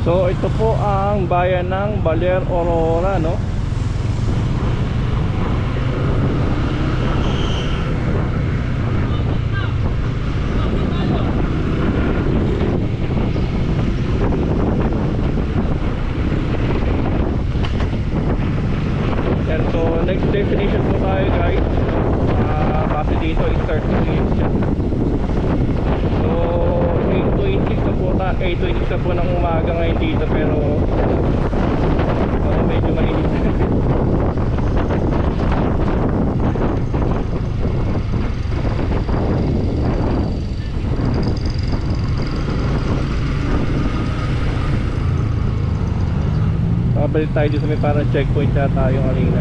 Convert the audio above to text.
So ito po ang bayan ng Baler, Aurora, no? Yan, so next destination po tayo guys. Base dito is 30 minutes siya. So 8:26 na po 8:26 na po ng umaga ngayon dito, pero medyo mainit. Babalik tayo dito sa may parang checkpoint na tayo kanina.